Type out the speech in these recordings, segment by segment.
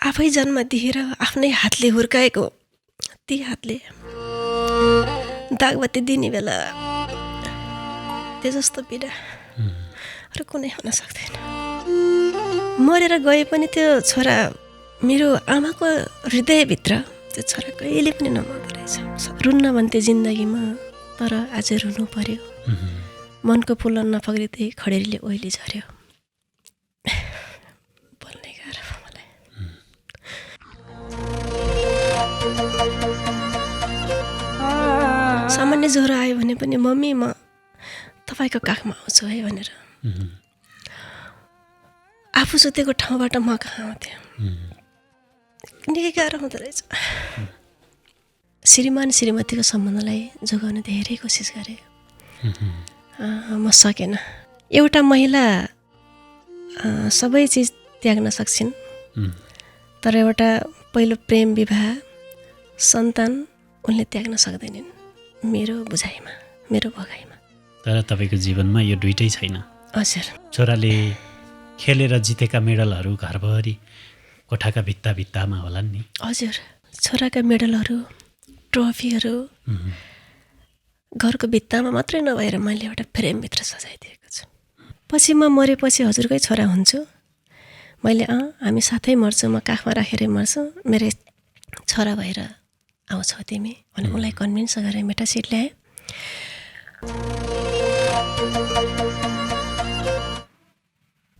आफै जन्म दिएर आफ्नै हातले हुर्काएको ती हातले दागबत्ती दिने बेला त्यो जस्तो पीडा र कुनै हुन सक्दैन। मरेर गए पनि त्यो छोरा मेरो आमाको हृदयभित्र त्यो छोरा कहिले पनि नमर्दो रहेछ। रुन्न भन्थे जिन्दगीमा तर आज रुनु पर्यो। मनको फुल नपक्रिँदै खडेरीले ओइली झर्यो। बोल्नै गाह्रो भयो मलाई। सामान्य ज्वरो आयो भने पनि मम्मी म तपाईँको काखमा आउँछु है भनेर आफू सुतेको ठाउँबाट म कहाँ आउँथेँ। निकै गाह्रो हुँदो रहेछ। श्रीमान श्रीमतीको सम्बन्धलाई जोगाउन धेरै कोसिस गरेँ। म सकेन। एउटा महिला सबै चिज त्याग्न सक्छिन् तर एउटा पहिलो प्रेम विवाह सन्तान उनले त्याग्न सक्दैनन् मेरो बुझाइमा, मेरो भगाइमा। तर तपाईँको जीवनमा यो दुइटै छैन। हजुर। छोराले खेलेर जितेका मेडलहरू घरभरि कोठाका भित्ता भित्तामा होलान् नि। हजुर। छोराका मेडलहरू ट्रफीहरू घरको भित्तामा मात्रै नभएर मैले एउटा फ्रेमभित्र सजाइदिएको छु। पछि म मरेपछि हजुरकै छोरा हुन्छु। मैले हामी साथै मर्छौँ, म काखमा राखेरै मर्छु, मेरो छोरा भएर आउँछौ तिमी भने उनलाई कन्भिन्स गरेर मेटासिट ल्याएँ।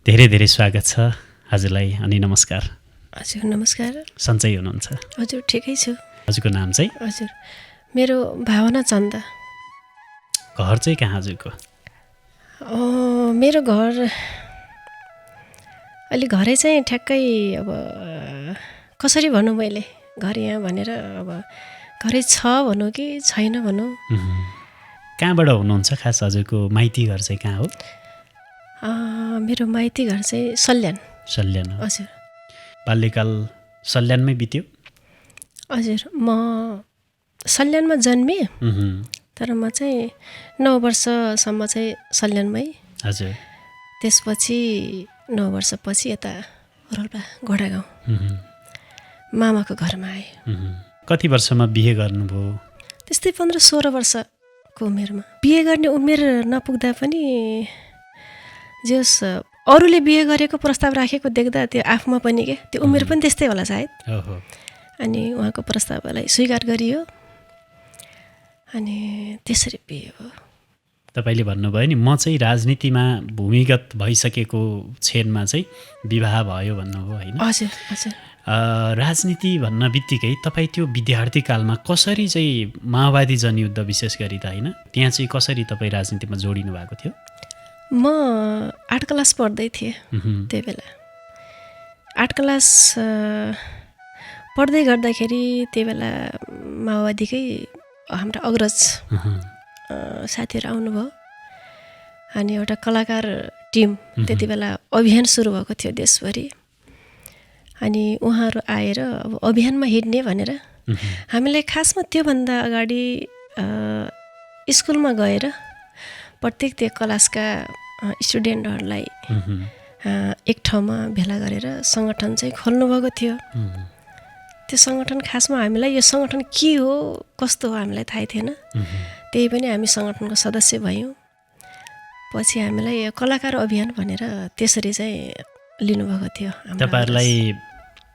धेरै धेरै स्वागत छ हजुरलाई अनि नमस्कार। हजुर नमस्कार। सन्चै हुनुहुन्छ? हजुर ठिकै छु। हजुरको नाम चाहिँ? हजुर मेरो भावना चन्द। घर चाहिँ कहाँ हजुरको? मेरो घर अहिले घरै चाहिँ ठ्याक्कै अब कसरी भनौँ मैले घर यहाँ भनेर अब घरै छ भनौँ कि छैन भनौँ। कहाँबाट हुनुहुन्छ खास हजुरको माइती घर चाहिँ कहाँ हो? मेरो माइती घर चाहिँ सल्यान। सल्यान हो। हजुर। बाल्यकाल सल्यानमै बित्यो? हजुर म सल्यानमा जन्मेँ तर म चाहिँ 9 वर्षसम्म चाहिँ सल्यानमै। हजुर। त्यसपछि 9 वर्षपछि यता रोल्पा घोडागाउँ मामाको घरमा आएँ। कति वर्षमा बिहे गर्नुभयो? त्यस्तै 15-16 वर्षको उमेरमा। बिहे गर्ने उमेर नपुग्दा पनि जस अरूले बिहे गरेको प्रस्ताव राखेको देख्दा त्यो आफूमा पनि के त्यो उमेर पनि त्यस्तै होला सायद। अनि उहाँको प्रस्तावलाई स्वीकार गरियो अनि त्यसरी बिहे हो। तपाईँले भन्नुभयो नि म चाहिँ राजनीतिमा भूमिगत भइसकेको क्षणमा चाहिँ विवाह भयो भन्नुभयो होइन? हजुर हजुर। राजनीति भन्न बित्तिकै तपाईँ त्यो विद्यार्थी कालमा कसरी चाहिँ माओवादी जनयुद्ध विशेष गरी त होइन त्यहाँ चाहिँ कसरी तपाईँ राजनीतिमा जोडिनु भएको थियो? म 8 क्लास पढ्दै थिएँ त्यही बेला। 8 क्लास पढ्दै गर्दाखेरि त्यही बेला माओवादीकै हाम्रा अग्रज साथीहरू आउनुभयो अनि एउटा कलाकार टिम त्यति बेला अभियान सुरु भएको थियो देशभरि। अनि उहाँहरू आएर अब अभियानमा हिँड्ने भनेर हामीलाई खासमा त्योभन्दा अगाडि स्कुलमा गएर प्रत्येक त्यो क्लासका स्टुडेन्टहरूलाई एक ठाउँमा भेला गरेर सङ्गठन चाहिँ खोल्नुभएको थियो। त्यो सङ्गठन खासमा हामीलाई यो सङ्गठन के हो कस्तो हो हामीलाई थाहै थिएन। त्यही पनि हामी सङ्गठनको सदस्य भयौँ। पछि हामीलाई यो कलाकार अभियान भनेर त्यसरी चाहिँ लिनुभएको थियो। तपाईँहरूलाई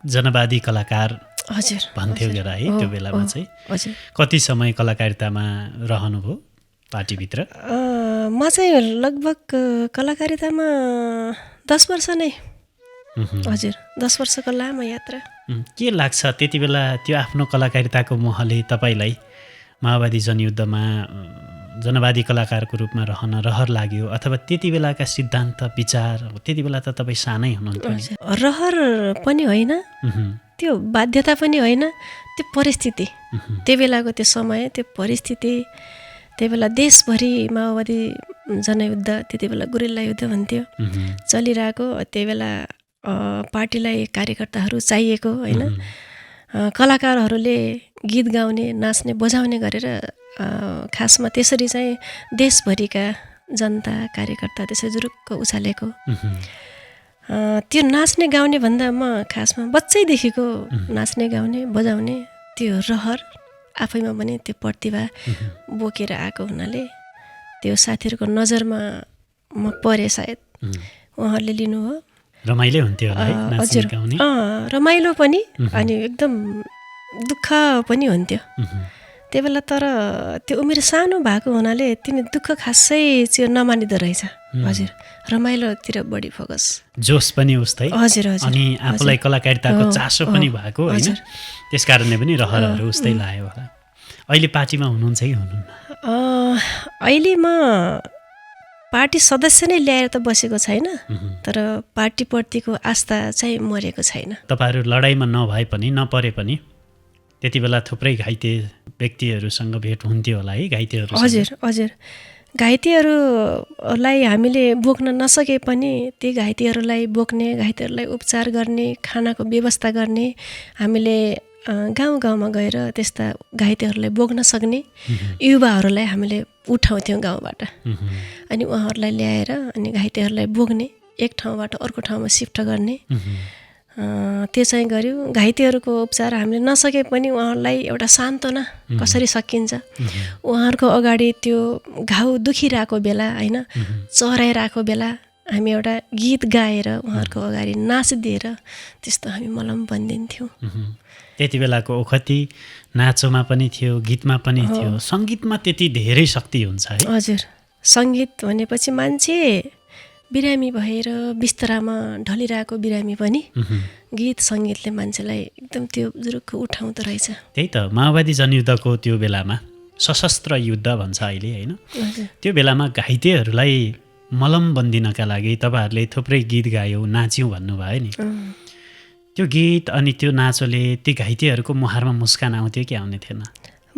जनवादी कलाकार हजुर भन्थ्यो होला है त्यो बेलामा चाहिँ? हजुर। कति समय कलाकारितामा रहनुभयो पार्टीभित्र? म चाहिँ लगभग कलाकारितामा 10 वर्ष नै। हजुर 10 वर्षको लामो यात्रा। के लाग्छ त्यति बेला त्यो आफ्नो कलाकारिताको मोहले तपाईँलाई माओवादी जनयुद्धमा जनवादी कलाकारको रूपमा रहन रहर लाग्यो अथवा त्यति बेलाका सिद्धान्त विचार त्यति बेला त तपाईँ सानै हुनुहुन्थ्यो? रहर पनि होइन, त्यो बाध्यता पनि होइन, त्यो परिस्थिति त्यो बेलाको त्यो समय त्यो परिस्थिति त्यही बेला देशभरि माओवादी जनयुद्ध त्यति बेला गुरिल्ला युद्ध भन्थ्यो चलिरहेको। त्यही बेला पार्टीलाई कार्यकर्ताहरू चाहिएको होइन, कलाकारहरूले गीत गाउने नाच्ने बजाउने गरेर खासमा त्यसरी चाहिँ देशभरिका जनता कार्यकर्ता त्यसरी जुरुक्क उचालेको। त्यो नाच्ने गाउने भन्दा म खासमा बच्चैदेखिको नाच्ने गाउने बजाउने त्यो रहर आफैमा पनि त्यो प्रतिभा बोकेर आएको हुनाले त्यो साथीहरूको नजरमा म परे सायद उहाँहरूले लिनुभयो। रमाइलो हुन्थ्यो होला है नाच्ने गाउने? रमाइलो पनि अनि एकदम दुःख पनि हुन्थ्यो त्यही बेला। तर त्यो उमेर सानो भएको हुनाले तिमी दुःख खासै चाहिँ नमानिदो रहेछ। हजुर, रमाइलोतिर बढी फोकस, जोस पनि उस्तै। हजुर हजुर। अनि आफूलाई कलाकारिताको चासो पनि भएको होइन, त्यस कारणले पनि रहरहरू उस्तै लाग्यो होला। अहिले पार्टीमा हुनुहुन्छ कि हुनुहुन्न? अहिले म पार्टी सदस्य नै ल्याएर त बसेको छैन, तर पार्टीप्रतिको आस्था चाहिँ मरेको छैन। तपाईँहरू लडाइँमा नभए पनि नपरे पनि त्यति बेला थुप्रै घाइते व्यक्तिहरूसँग भेट हुन्थ्यो होला है? घाइतेहरू? हजुर हजुर। घाइतेहरूलाई हामीले बोक्न नसके पनि ती घाइतेहरूलाई बोक्ने, घाइतेहरूलाई उपचार गर्ने, खानाको व्यवस्था गर्ने, हामीले गाउँ गाउँमा गएर त्यस्ता घाइतेहरूलाई बोक्न सक्ने युवाहरूलाई हामीले उठाउँथ्यौँ गाउँबाट। अनि उहाँहरूलाई ल्याएर अनि घाइतेहरूलाई बोक्ने, एक ठाउँबाट अर्को ठाउँमा सिफ्ट गर्ने, त्यो चाहिँ गऱ्यौँ। घाइतेहरूको उपचार हामीले नसके पनि उहाँहरूलाई एउटा सान्त्वना कसरी सकिन्छ, उहाँहरूको अगाडि त्यो घाउ दुखिरहेको बेला होइन, चहराइरहेको बेला हामी एउटा गीत गाएर उहाँहरूको अगाडि नाचिदिएर त्यस्तो हामी मलम बनिदिन्थ्यौँ। त्यति बेलाको ओखती नाचोमा पनि थियो, गीतमा पनि थियो, सङ्गीतमा त्यति धेरै शक्ति हुन्छ है? हजुर। सङ्गीत भनेपछि मान्छे बिरामी भएर बिस्तरामा ढलिरहेको बिरामी पनि गीत सङ्गीतले मान्छेलाई एकदम त्यो जुरुक्क उठाउँदो रहेछ। त्यही त माओवादी जनयुद्धको त्यो बेलामा सशस्त्र युद्ध भन्छ अहिले होइन, त्यो बेलामा घाइतेहरूलाई मलम बन्दिनका लागि तपाईँहरूले थुप्रै गीत गायौँ, नाच्यौँ भन्नुभयो नि। त्यो गीत अनि त्यो नाचोले ती घाइतेहरूको मुहारमा मुस्कान आउँथ्यो कि आउने थिएन?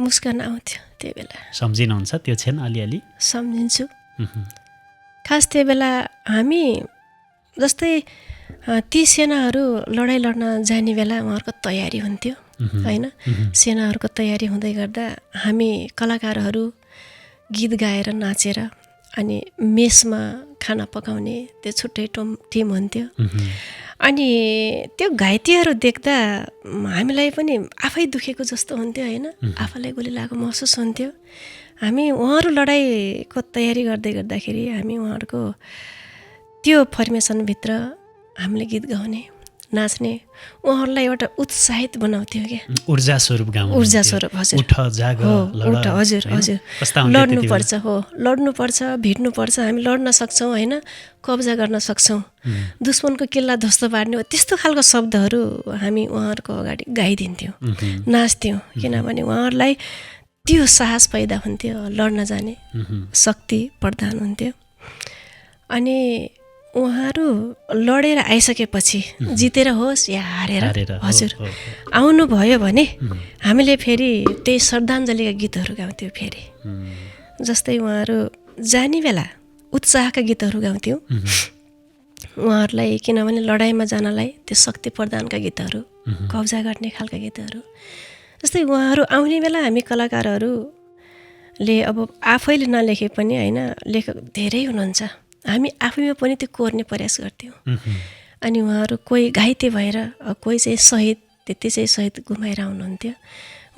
मुस्कान आउँथ्यो त्यही बेला। सम्झिनुहुन्छ त्यो क्षण अलिअलि? सम्झिन्छु। खास त्यो बेला हामी जस्तै ती सेनाहरू लडाइँ लड्न जाने बेला उहाँहरूको तयारी हुन्थ्यो होइन। सेनाहरूको तयारी हुँदै गर्दा हामी कलाकारहरू गीत गाएर नाचेर अनि मेसमा खाना पकाउने त्यो छुट्टै टिम हुन्थ्यो। अनि त्यो घाइतेहरू देख्दा हामीलाई पनि आफै दुखेको जस्तो हुन्थ्यो होइन, आफूलाई गोली लागेको महसुस हुन्थ्यो। हामी उहाँहरू लडाइँको तयारी गर्दाखेरि हामी उहाँहरूको त्यो फर्मेसनभित्र हामीले गीत गाउने, नाच्ने, उहाँहरूलाई एउटा उत्साहित बनाउँथ्यो क्या, ऊर्जा स्वरूप गाउँ, ऊर्जा स्वरूप। हजुर, उठ जाग उठ, हजुर हजुर, लड्नुपर्छ, हो लड्नुपर्छ, भिड्नुपर्छ, हामी लड्न सक्छौँ होइन, कब्जा गर्न सक्छौँ, दुश्मनको किल्ला ध्वस्त पार्ने हो, त्यस्तो खालको शब्दहरू हामी उहाँहरूको अगाडि गाइदिन्थ्यौँ, नाच्थ्यौँ। किनभने उहाँहरूलाई त्यो साहस पैदा हुन्थ्यो, लड्न जाने शक्ति प्रदान हुन्थ्यो। अनि उहाँहरू लडेर आइसकेपछि जितेर होस् या हारेर हजुर आउनुभयो भने हामीले फेरि त्यही श्रद्धाञ्जलीका गीतहरू गाउँथ्यौँ। फेरि जस्तै उहाँहरू जाने बेला उत्साहका गीतहरू गाउँथ्यौँ उहाँहरूलाई, किनभने लडाइँमा जानलाई त्यो शक्ति प्रदानका गीतहरू, कब्जा गर्ने खालका गीतहरू। जस्तै उहाँहरू आउने बेला हामी कलाकारहरूले अब आफैले नलेखे पनि होइन, लेखक धेरै हुनुहुन्छ, हामी आफैमा पनि त्यो कोर्ने प्रयास गर्थ्यौँ। अनि उहाँहरू कोही घाइते भएर, कोही चाहिँ शहीद, त्यति चाहिँ शहीद गुमाएर आउनुहुन्थ्यो।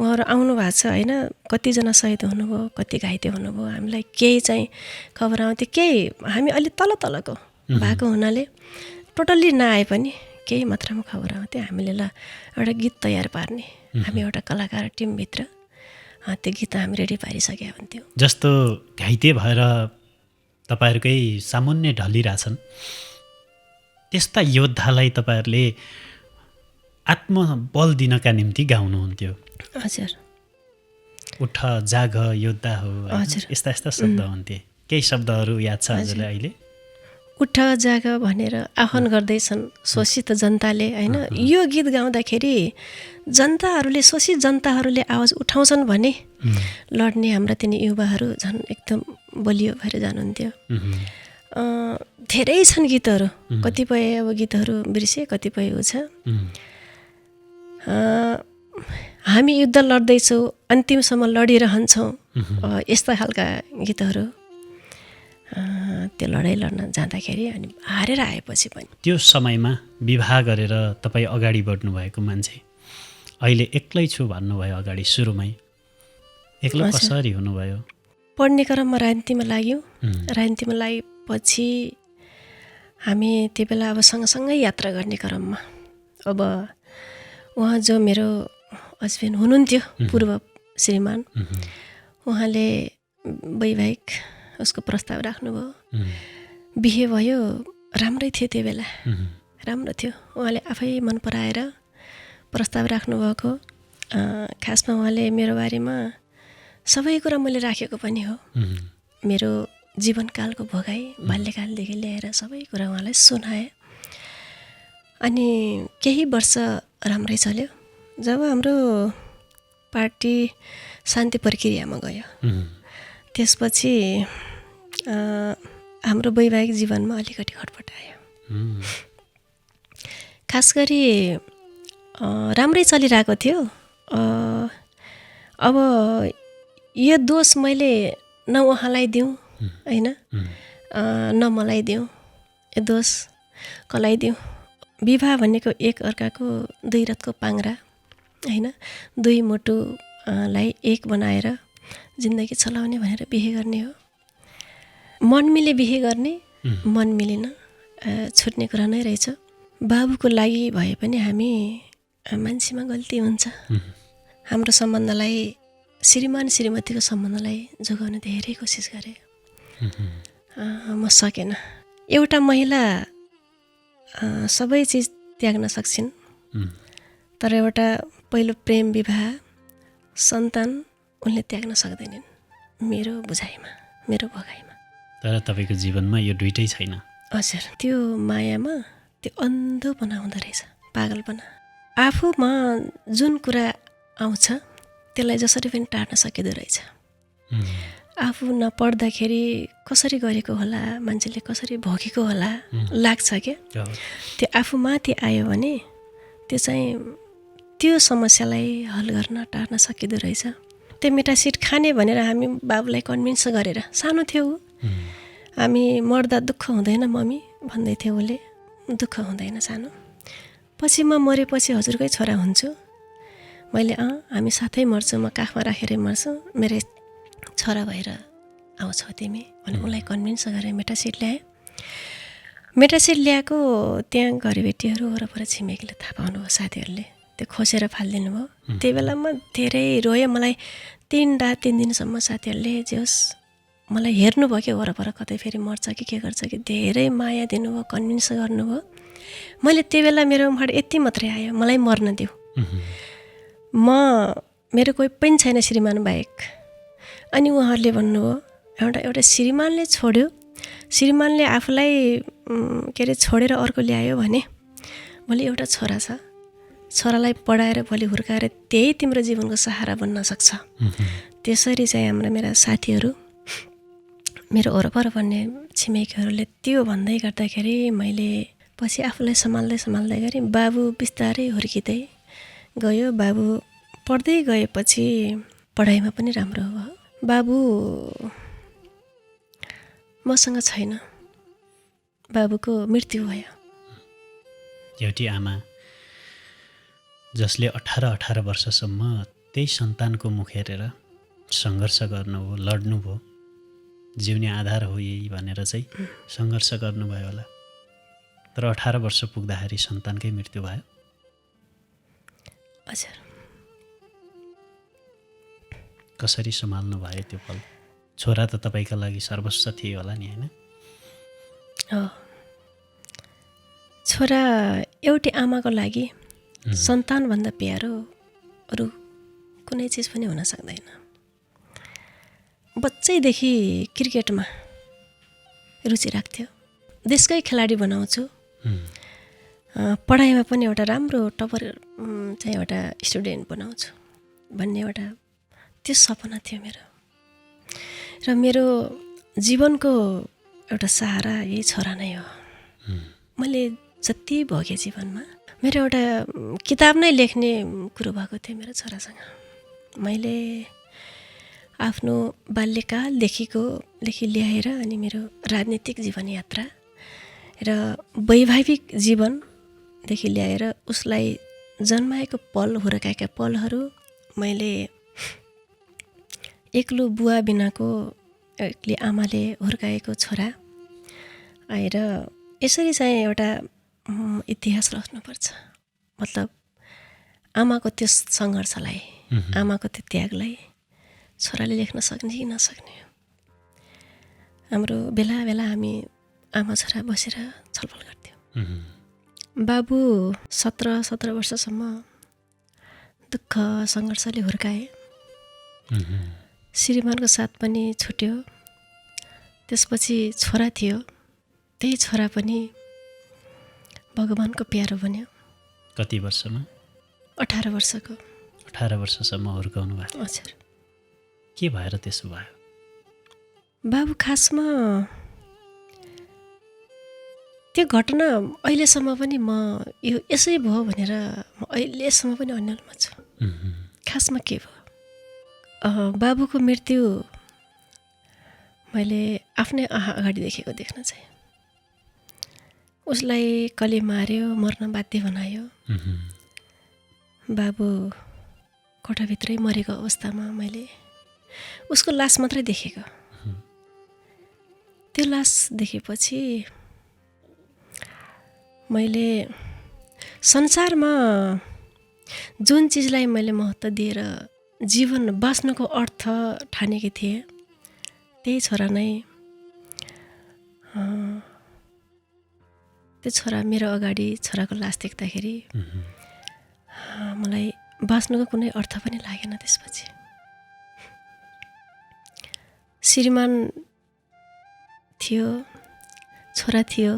उहाँहरू आउनु भएको छ होइन, कतिजना शहीद हुनुभयो, कति घाइते हुनुभयो, हामीलाई केही चाहिँ खबर आउँथ्यो। केही हामी अलि तलको भएको हुनाले टोटल्ली नआए पनि केही मात्रामा खबर आउँथ्यो। हामीले ल एउटा गीत तयार पार्ने, हामी एउटा कलाकार टिमभित्र त्यो गीत हामी रेडी पारिसकेका हुन्थ्यौँ। जस्तो घाइते भएर तपाईँहरूकै सामुन्ने ढलिरहेछन्, त्यस्ता योद्धालाई तपाईँहरूले आत्मबल दिनका निम्ति गाउनुहुन्थ्यो। हजुर, उठ जाग योद्धा हो, यस्ता यस्ता शब्द हुन्थे। केही शब्दहरू याद छ हजुरलाई अहिले? उठ जाग भनेर आह्वान गर्दैछन् शोषित जनताले होइन। यो गीत गाउँदाखेरि जनताहरूले, शोषित जनताहरूले आवाज उठाउँछन् भने लड्ने हाम्रा तिनी युवाहरू झन् एकदम बलियो भएर जानुहुन्थ्यो। धेरै छन् गीतहरू, कतिपय अब गीतहरू बिर्से, कतिपय हो छ। हामी युद्ध लड्दैछौँ, अन्तिमसम्म लडिरहन्छौँ, यस्ता खालका गीतहरू। त्यो लडाइँ लड्न जाँदाखेरि अनि हारेर आएपछि पनि त्यो समयमा विवाह गरेर तपाईँ अगाडि बढ्नुभएको मान्छे अहिले एक्लै छु भन्नुभयो अगाडि सुरुमै एक्लै कसरी हुनुभयो? पढ्ने क्रममा राजनीतिमा लाग्यौँ। राजनीतिमा लागेपछि हामी त्यो बेला अब सँगसँगै यात्रा गर्ने क्रममा अब उहाँ जो मेरो हस्बेन्ड हुनुहुन्थ्यो पूर्व श्रीमान, उहाँले वैवाहिक उसको प्रस्ताव राख्नुभयो। बिहे भयो, राम्रै थियो त्यो बेला, राम्रो थियो। उहाँले आफै मन पराएर प्रस्ताव राख्नुभएको। खासमा उहाँले मेरो बारेमा सबै कुरा मैले राखेको पनि हो। मेरो जीवनकालको भोगाई बाल्यकालदेखि ल्याएर सबै कुरा उहाँलाई सुनाएँ। अनि केही वर्ष राम्रै चल्यो। जब हाम्रो पार्टी शान्ति प्रक्रियामा गयो, त्यसपछि हाम्रो वैवाहिक जीवनमा अलिकति खटपट आयो। खास गरी राम्रै चलिरहेको थियो। अब यो दोष मैले न उहाँलाई दिउँ होइन, न मलाई दिउँ, यो दोष कसलाई दिउँ? विवाह भनेको एक अर्काको दुई रथको पाङ्रा होइन, दुई मुटुलाई एक बनाएर जिन्दगी चलाउने भनेर बिहे गर्ने हो। मन मिले बिहे गर्ने, मन मिलेन छुट्ने कुरा नै रहेछ। बाबुको लागि भए पनि हामी मान्छेमा गल्ती हुन्छ। हाम्रो सम्बन्धलाई, श्रीमान श्रीमतीको सम्बन्धलाई जोगाउन धेरै कोसिस गरेँ, म सकेन। एउटा महिला सबै चिज त्याग्न सक्छिन्, तर एउटा पहिलो प्रेम, विवाह, सन्तान उनले त्याग्न सक्दैनन्, मेरो बुझाइमा, मेरो भगाइमा। तर तपाईँको जीवनमा यो दुइटै छैन। हजुर, त्यो मायामा त्यो अन्धोपना हुँदो रहेछ, पागलपना। आफूमा जुन कुरा आउँछ त्यसलाई जसरी पनि टार्न सकिँदो रहेछ। आफू नपढ्दाखेरि कसरी गरेको होला, मान्छेले कसरी भोगेको होला लाग्छ क्या। त्यो आफू माथि आयो भने त्यो चाहिँ त्यो समस्यालाई हल गर्न टार्न सकिँदो रहेछ। त्यो मेटासिड खाने भनेर हामी बाबुलाई कन्भिन्स गरेर, सानो थियो हामी, मर्दा दुःख हुँदैन मम्मी भन्दै थियो उसले, दुःख हुँदैन सानो, पछि म मरेपछि हजुरकै छोरा हुन्छु। मैले हामी साथै मर्छौँ, म काखमा राखेरै मर्छु, मेरो छोरा भएर आउँछौ तिमी भने उसलाई कन्भिन्स गरेर मेटासिड ल्याएँ। मेटासिड ल्याएको त्यहाँ घरबेटीहरू वरपर छिमेकीले थाहा पाउनुभयो, साथीहरूले त्यो खोसेर फालिदिनु भयो। त्यही बेलामा धेरै रोयो। मलाई 3 रात 3 दिनसम्म साथीहरूले जे होस् मलाई हेर्नुभयो कि वरपर कतै फेरि मर्छ कि के गर्छ कि, धेरै माया दिनुभयो, कन्भिन्स गर्नुभयो। मैले त्यो बेला मेरो मुखबाट यति मात्रै आयो, मलाई मर्न देऊ, मेरो कोही पनि छैन श्रीमान बाहेक। अनि उहाँहरूले भन्नुभयो एउटा श्रीमानले छोड्यो, श्रीमानले आफूलाई के अरे छोडेर अर्को ल्यायो भने भोलि एउटा छोरा छ, छोरालाई पढाएर भोलि हुर्काएर त्यही तिम्रो जीवनको सहारा बन्न सक्छ। त्यसरी चाहिँ मेरा साथीहरू, मेरो वरपर भन्ने छिमेकीहरूले त्यो भन्दै गर्दाखेरि मैले पछि आफूलाई सम्हाल्दै गरेँ। बाबु बिस्तारै हुर्किँदै गयो। बाबु पढ्दै गएपछि पढाइमा पनि राम्रो भयो। बाबु मसँग छैन, बाबुको मृत्यु भयो। एउटी आमा जसले 18 वर्षसम्म त्यही सन्तानको मुख हेरेर सङ्घर्ष गर्नुभयो, लड्नुभयो, जिउने आधार हो यही भनेर चाहिँ सङ्घर्ष गर्नुभयो होला। तर 18 वर्ष पुग्दाखेरि सन्तानकै मृत्यु भयो। हजुर, कसरी सम्हाल्नु भयो त्यो पल? छोरा त तपाईँका लागि सर्वस्व थियो होला नि, होइन? छोरा एउटी आमाको लागि सन्तानभन्दा प्यारो अरू कुनै चिज पनि हुन सक्दैन। बच्चैदेखि क्रिकेटमा रुचि राख्थ्यो, देशकै खेलाडी बनाउँछु, पढाइमा पनि एउटा राम्रो टपर चाहिँ एउटा स्टुडेन्ट बनाउँछु भन्ने एउटा त्यो सपना थियो मेरो। र मेरो जीवनको एउटा सहारा यही छोरा नै हो। मैले जति भोगेँ जीवनमा, मेरो एउटा किताब नै लेख्ने कुरो भएको थियो मेरो छोरासँग। मैले आफ्नो बाल्यकालदेखि ल्याएर अनि मेरो राजनीतिक जीवन यात्रा र वैवाहिक जीवनदेखि ल्याएर उसलाई जन्माएको पल हुर्काएका पलहरू मैले एक्लो बुवा बिनाको एक्लै आमाले हुर्काएको छोरा आएर यसरी चाहिँ एउटा इतिहास रच्नुपर्छ। मतलब आमाको त्यो सङ्घर्षलाई, आमाको त्यो त्यागलाई छोराले लेख्न सक्ने कि नसक्ने। हाम्रो बेला बेला हामी आमा छोरा बसेर छलफल गर्थ्यौँ। बाबु 17 वर्षसम्म दुःख सङ्घर्षले हुर्काए। श्रीमानको साथ पनि छुट्यो। त्यसपछि छोरा थियो, त्यही छोरा पनि भगवानको प्यारो बन्यो। कति वर्षमा? 18 वर्षको। 18 वर्षसम्म हुर्काउनु भएको? हजुर। के भएर त्यसो भयो? बाबु खासमा त्यो घटना अहिलेसम्म पनि म यो यसै भयो भनेर म अहिलेसम्म पनि अन्यलमा छु। खासमा के भयो? बाबुको मृत्यु मैले आफ्नै अगाडि देख्न चाहिँ उसलाई कसले मार्यो, मर्न बाध्य बनायो। बाबु कोठाभित्रै मरेको अवस्थामा मैले उसको लास मात्रै देखेको। त्यो लास देखेपछि मैले संसारमा जुन चिजलाई मैले महत्त्व दिएर जीवन बाँच्नको अर्थ ठानेकी थिएँ, त्यही छोरा नै त्यो छोरा मेरो अगाडि छोराको लास देख्दाखेरि मलाई बाँच्नुको कुनै अर्थ पनि लागेन। त्यसपछि श्रीमान थियो, छोरा थियो,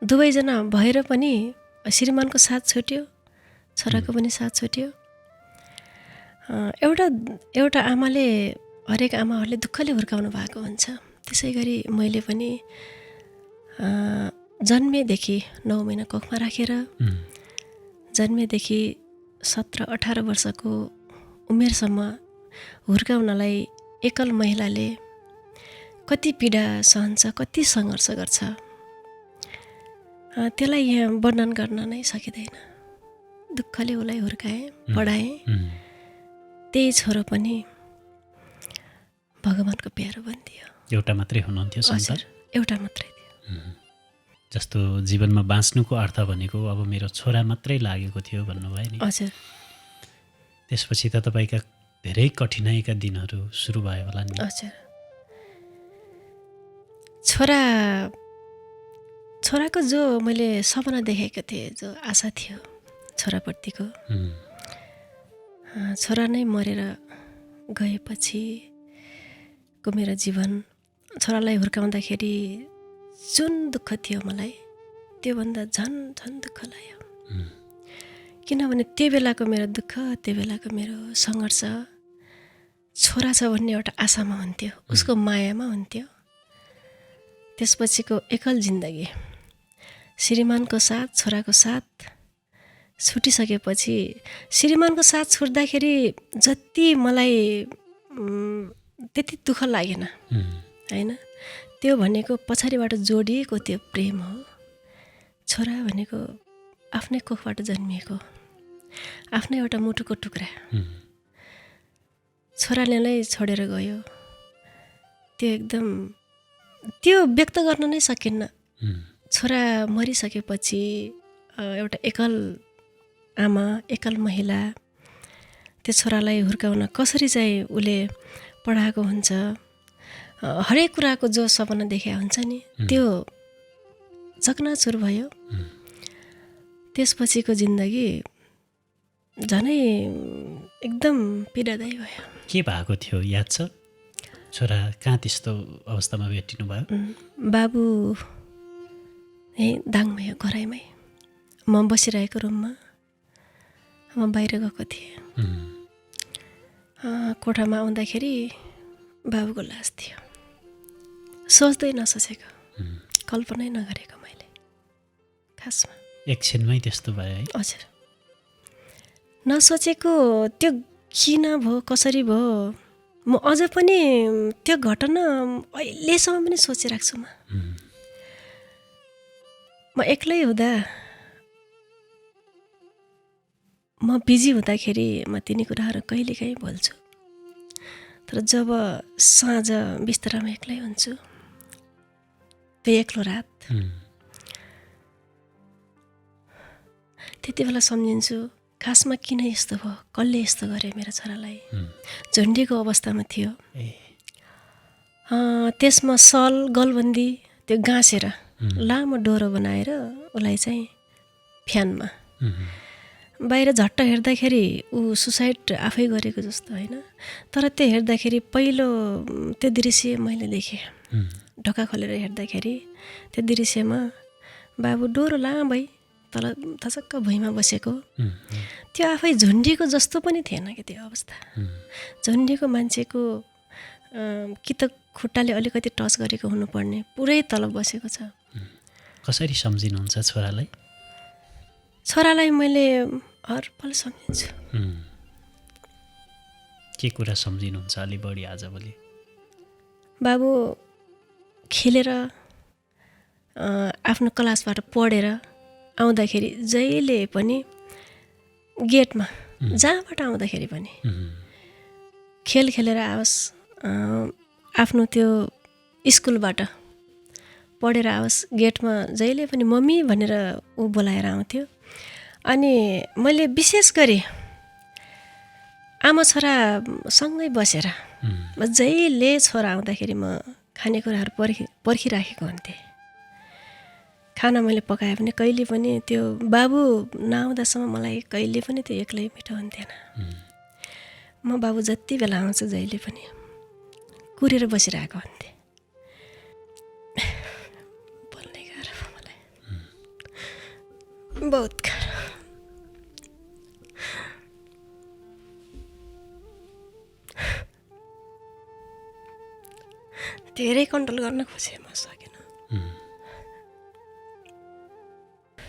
दुवैजना भएर पनि श्रीमानको साथ छुट्यो, छोराको पनि साथ छुट्यो। एउटा आमाले, हरेक आमाहरूले दुःखले हुर्काउनु भएको हुन्छ। त्यसै गरी मैले पनि जन्मेदेखि 9 महिना कोखमा राखेर जन्मेदेखि 17-18 वर्षको उमेरसम्म हुर्काउनलाई एकल महिलाले कति पीडा सहन्छ, कति सङ्घर्ष गर्छ, त्यसलाई यहाँ वर्णन गर्न नै सकिँदैन। दुःखले उसलाई हुर्काएँ, पढाएँ। त्यही छोरो पनि भगवानको प्यारो बनिदियो। एउटा मात्रै हुनुहुन्थ्यो सन्तान? एउटा मात्रै थियो। जस्तो जीवनमा बाँच्नुको अर्थ भनेको अब मेरो छोरा मात्रै लागेको थियो भन्नुभयो नि। हजुर। त्यसपछि त तपाईँका धेरै कठिनाइका दिनहरू सुरु भयो होला नि। हजुर। छोराको जो मैले सपना देखेको थिएँ, जो आशा थियो छोराप्रतिको, छोरा नै मरेर गएपछिको मेरो जीवन, छोरालाई हुर्काउँदाखेरि जुन दुःख थियो मलाई, त्योभन्दा झन् दुःख लाग्यो। किनभने त्यो बेलाको मेरो दुःख, त्यो बेलाको मेरो सङ्घर्ष छोरा छ भन्ने एउटा आशामा हुन्थ्यो, उसको मायामा हुन्थ्यो। त्यसपछिको एकल जिन्दगी श्रीमानको साथ, छोराको साथ छुटिसकेपछि, श्रीमानको साथ छुट्दाखेरि जति मलाई त्यति दुःख लागेन, होइन? त्यो भनेको पछाडिबाट जोडिएको त्यो प्रेम हो। छोरा भनेको आफ्नै कोखबाट जन्मिएको, आफ्नै एउटा मुटुको टुक्रा। छोराले नै छोडेर गयो। त्यो व्यक्त गर्न नै सकिन्न। छोरा मरिसकेपछि एउटा एकल आमा, एकल महिला त्यो छोरालाई हुर्काउन कसरी चाहिँ उसले पढाएको हुन्छ, हरेक कुराको जो सपना देखेको हुन्छ नि, त्यो चकनाचुर भयो। त्यसपछिको जिन्दगी झनै एकदम पीडादायी भयो। के भएको थियो याद छ? छोरा कहाँ त्यस्तो अवस्थामा भेटिनु भयो? बाबु दाङमै, घरैमै, म बसिरहेको रुममा म बाहिर गएको थिएँ। कोठामा आउँदाखेरि बाबुको लास थियो। सोच्दै नसोचेको, कल्पनै नगरेको मैले खासमा। एकछिनमै त्यस्तो भयो है? हजुर। नसोचेको त्यो किन भयो, कसरी भयो, म अझ पनि त्यो घटना अहिलेसम्म पनि सोचिरहेको छु म एक्लै हुँदा म बिजी हुँदाखेरि म तिनी कुराहरू कहिलेकाहीँ बोल्छु तर जब साँझ बिस्तरामा एक्लै हुन्छु त्यो एक्लो रात त्यति बेला सम्झिन्छु खासमा किन यस्तो भयो कसले यस्तो गरे मेरो छोरालाई झन्डिएको अवस्थामा थियो त्यसमा सल गलबन्दी त्यो गाँसेर लामो डोरो बनाएर उसलाई चाहिँ फ्यानमा बाहिर झट्ट हेर्दाखेरि ऊ सुसाइड आफै गरेको जस्तो होइन तर त्यो हेर्दाखेरि पहिलो त्यो दृश्य मैले देखेँ ढोका खोलेर हेर्दाखेरि त्यो दृश्यमा बाबु डोरो लामै तल थचक्क भुइँमा बसेको त्यो आफै झुन्डिएको जस्तो पनि थिएन कि त्यो अवस्था झुन्डिएको मान्छेको कि त खुट्टाले अलिकति टच गरेको हुनुपर्ने पुरै तल बसेको छ कसरी सम्झिनुहुन्छ छोरालाई छोरालाई मैले हर पल सम्झिन्छु के कुरा सम्झिनुहुन्छ अलि बढी आजभोलि बाबु खेलेर आफ्नो क्लासबाट पढेर आउँदाखेरि जहिले पनि गेटमा जहाँबाट आउँदाखेरि पनि खेल खेलेर आओस् आफ्नो त्यो स्कुलबाट पढेर आओस् गेटमा जहिले पनि मम्मी भनेर ऊ बोलाएर आउँथ्यो अनि मैले विशेष गरी आमा छोरा सँगै बसेर जहिले छोरा आउँदाखेरि म खानेकुराहरू पर्खिराखेको हुन्थेँ खाना मैले पकाएँ भने कहिले पनि त्यो बाबु नआउँदासम्म मलाई कहिले पनि त्यो एक्लै मिठो हुन्थेन म बाबु जति बेला आउँछ जहिले पनि कुरेर बसिरहेको हुन्थेँ बोल्नै गाह्रो भयो मलाई बहुत गाह्रो धेरै कन्ट्रोल गर्न खोजेँ म सकेन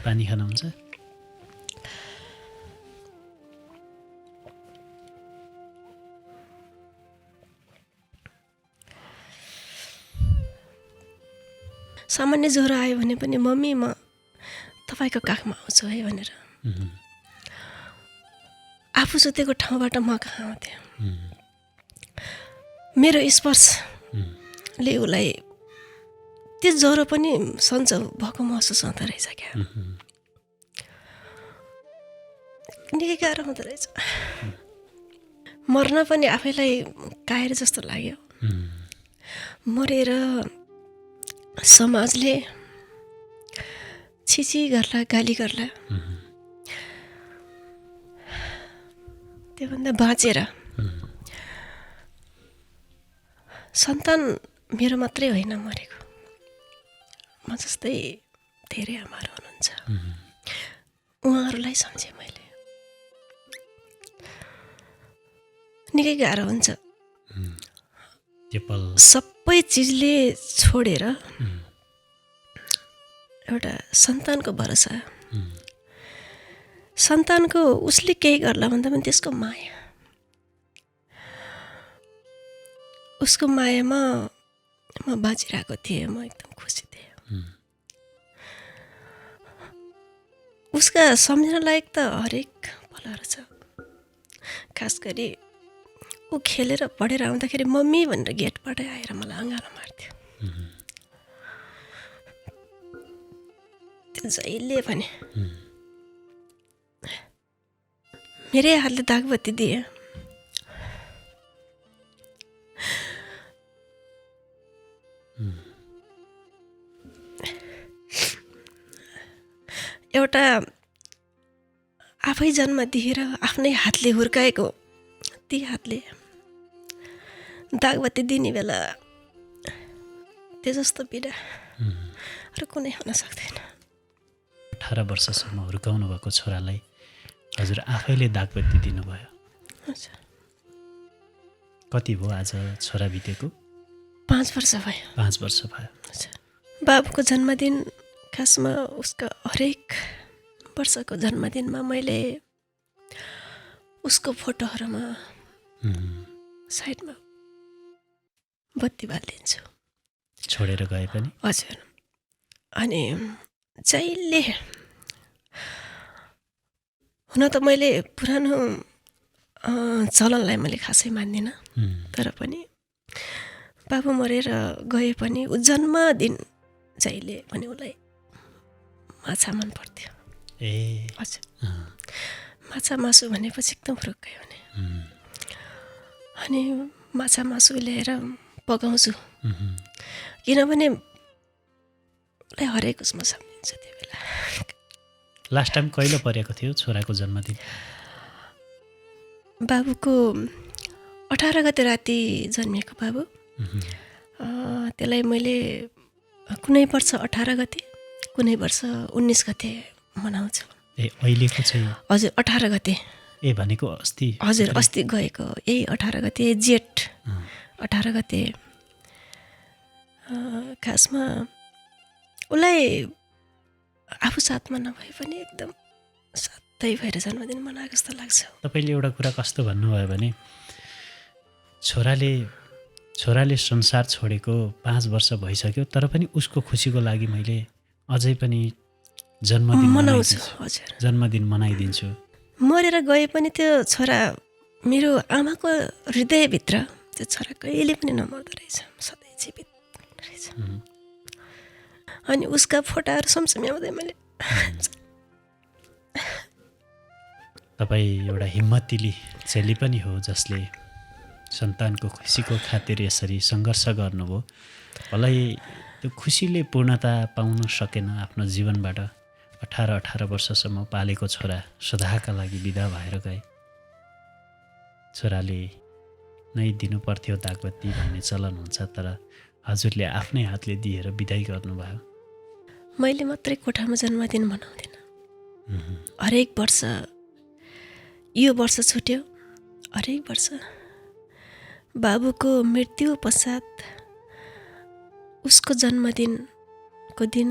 पानी खानुहुन्छ सामान्य ज्वरो आयो भने पनि मम्मी म तपाईँको काखमा आउँछु है भनेर आफू सुतेको ठाउँबाट म कहाँ आउँथेँ मेरो स्पर्शले उसलाई त्यो ज्वरो पनि सन्चो भएको महसुस हुँदो रहेछ क्या निकै गाह्रो हुँदो रहेछ मर्न पनि आफैलाई काएर जस्तो लाग्यो मरेर समाजले छिची गर्ला गाली गर्ला त्योभन्दा बाँचेर सन्तान मेरो मात्रै होइन मरेको म जस्तै धेरै आमाहरू हुनुहुन्छ उहाँहरूलाई सम्झेँ मैले निकै गाह्रो हुन्छ सबै चिजले छोडेर एउटा सन्तानको भरोसा सन्तानको उसले केही गर्ला भन्दा पनि त्यसको माया उसको मायामा म बाँचिरहेको थिएँ म एकदम खुसी थिएँ उसका सम्झना लायक त हरेक पलहरू छ खास गरी ऊ खेलेर पढेर आउँदाखेरि मम्मी भनेर गेटबाटै आएर मलाई अँगालो मार्थ्यो त्यो जहिले पनि मेरै हातले दागबत्ती दिए एउटा आफै जन्म दिएर आफ्नै हातले हुर्काएको ती हातले दागबत्ती दिने बेला त्यो जस्तो पीडा अरू कुनै हुन सक्दैन 18 वर्षसम्म हुर्काउनु भएको छोरालाई हजुर आफैले दागबत्ती दिनुभयो कति भयो आज छोरा बितेको 5 वर्ष भयो 5 वर्ष भयो बाबुको जन्मदिन खासमा उसको हरेक वर्षको जन्मदिनमा मैले उसको फोटोहरूमा साइडमा बत्ती बालिदिन्छु। छोडेर गए पनि? हजुर। अनि जहिले हुन त मैले पुरानो चलनलाई मैले खासै मान्दिनँ, तर पनि बाबु मरेर गए पनि ऊ जन्मदिन जहिले पनि उसलाई माछा मन पर्थ्यो। हजुर। माछा मासु भनेपछि एकदम फुरुक्कै हुने। अनि माछा मासु ल्याएर पकाउँछु, किनभने उसलाई हरेक उसमा सम्झिन्छ त्यो बेला। लास्ट टाइम कहिले परेको थियो छोराको जन्मदिन? बाबुको 18 गते राति जन्मिएको बाबु। त्यसलाई मैले कुनै वर्ष 18 गते, कुनै वर्ष 19 गते मनाउँछु। अहिलेको चाहिँ? हजुर, 18 गते। भनेको अस्ति? हजुर, अस्ति गएको यही 18 गते जेठ 18 गते। खासमा उसलाई आफू साथमा नभए पनि एकदम साथै भएर जन्मदिन मनाएको जस्तो लाग्छ। तपाईँले एउटा कुरा कस्तो भन्नुभयो भने छोराले संसार छोडेको 5 वर्ष भइसक्यो, तर पनि उसको खुसीको लागि मैले अझै पनि जन्मदिन मनाइदिन्छु। मरेर गए पनि त्यो छोरा मेरो आमाको हृदयभित्र त्यो छोरा कहिले पनि नमर्दो रहेछ, सधैँ जीवित रहेछ। अनि उसका फोटाहरू सम्झाउँदै मैले तपाईँ एउटा हिम्मतिली चेली पनि हो जसले सन्तानको खुसीको खातिर यसरी सङ्घर्ष गर्नुभयो। मलाई त्यो खुसीले पूर्णता पाउन सकेन आफ्नो जीवनबाट। 18 वर्षसम्म पालेको छोरा सदाका लागि बिदा भएर गए। छोराले नै दिनुपर्थ्यो दागबत्ती भन्ने चलन हुन्छ, तर हजुरले आफ्नै हातले दिएर बिदाई गर्नुभयो। मैले मात्रै कोठामा जन्मदिन मनाउँदिनँ। हरेक वर्ष, यो वर्ष छुट्यो, हरेक वर्ष बाबुको मृत्यु पश्चात उसको जन्मदिनको दिन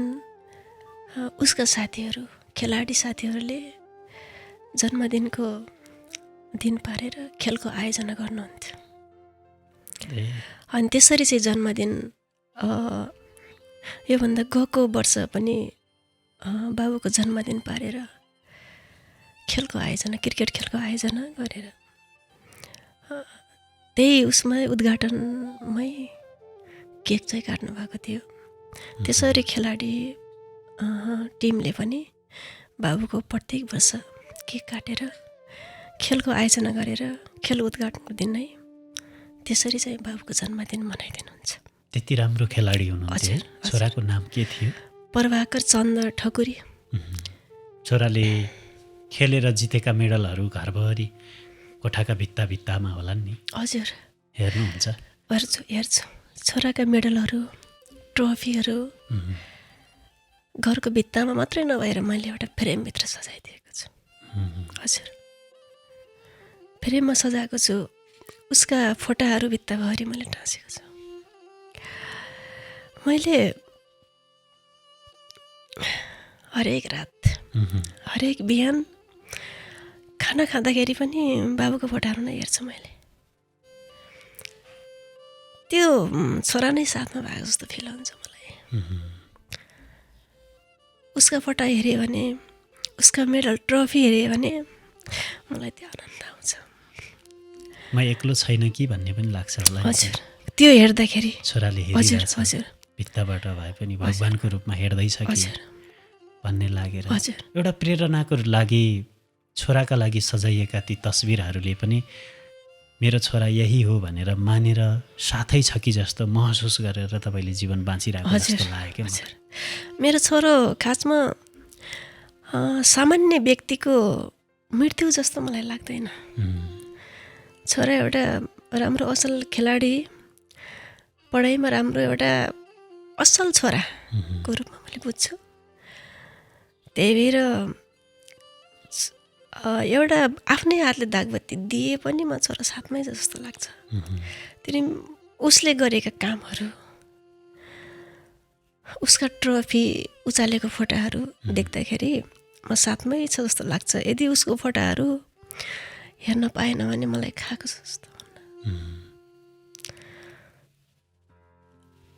उसका साथीहरू, खेलाडी साथीहरूले जन्मदिनको दिन पारेर खेलको आयोजना गर्नुहुन्थ्यो। अनि त्यसरी चाहिँ जन्मदिन योभन्दा गएको वर्ष पनि बाबुको जन्मदिन पारेर खेलको आयोजना, क्रिकेट खेलको आयोजना गरेर त्यही उसमै उद्घाटनमै केक चाहिँ काट्नु भएको थियो। त्यसरी खेलाडी टिमले पनि बाबुको प्रत्येक वर्ष केक काटेर खेलको आयोजना गरेर खेल उद्घाटनको दिन नै त्यसरी चाहिँ बाबुको जन्मदिन मनाइदिनुहुन्छ। त्यति राम्रो खेलाडी हुनुहुन्थ्यो। छोराको नाम के थियो? प्रभाकर चन्द्र ठकुरी। छोराले खेलेर जितेका मेडलहरू घरभरि कोठाका भित्तामा होला नि? हजुर, हेर्नुहुन्छ? हेर्छु। छोराका मेडलहरू, ट्रफीहरू घरको भित्तामा मात्रै नभएर मैले एउटा फ्रेमभित्र सजाइदिएको छु। हजुर, फ्रेममा सजाएको छु। उसका फोटाहरू भित्ताभरि मैले टाँसेको छु। मैले हरेक रात, हरेक बिहान खाना खाँदाखेरि पनि बाबुको फोटाहरू नै हेर्छु मैले। त्यो छोरा नै साथमा भएको जस्तो फिल हुन्छ मलाई। उसका फोटा हेऱ्यो भने, उसका मेडल ट्रफी हेऱ्यो भने मलाई त्यो आनन्द आउँछ। म एक्लो छैन कि भन्ने पनि लाग्छ होला। हजुर, त्यो हेर्दाखेरि छोराले हेरिरहेछ, भित्ताबाट भए पनि भगवानको रूपमा हेर्दैछ कि भन्ने लागेर एउटा प्रेरणाको लागि छोराका लागि सजाइएका ती तस्बिरहरूले पनि मेरो छोरा यही हो भनेर मानेर साथै छ कि जस्तो महसुस गरेर तपाईँले जीवन बाँचिरहेको जस्तो लाग्यो क्या। मेरो छोरो खासमा सामान्य व्यक्तिको मृत्यु जस्तो मलाई लाग्दैन। छोरा एउटा राम्रो असल खेलाडी, पढाइमा राम्रो एउटा असल छोराको रूपमा मैले बुझ्छु। त्यही भएर एउटा आफ्नै हातले दागबत्ती दिए पनि म छोरा साथमै जस्तो लाग्छ। त्यही उसले गरेका कामहरू, उसका ट्रफी उचालेको फोटाहरू देख्दाखेरि म साथमै छ जस्तो लाग्छ। यदि उसको फोटाहरू हेर्न पाएन भने मलाई खाएको जस्तो।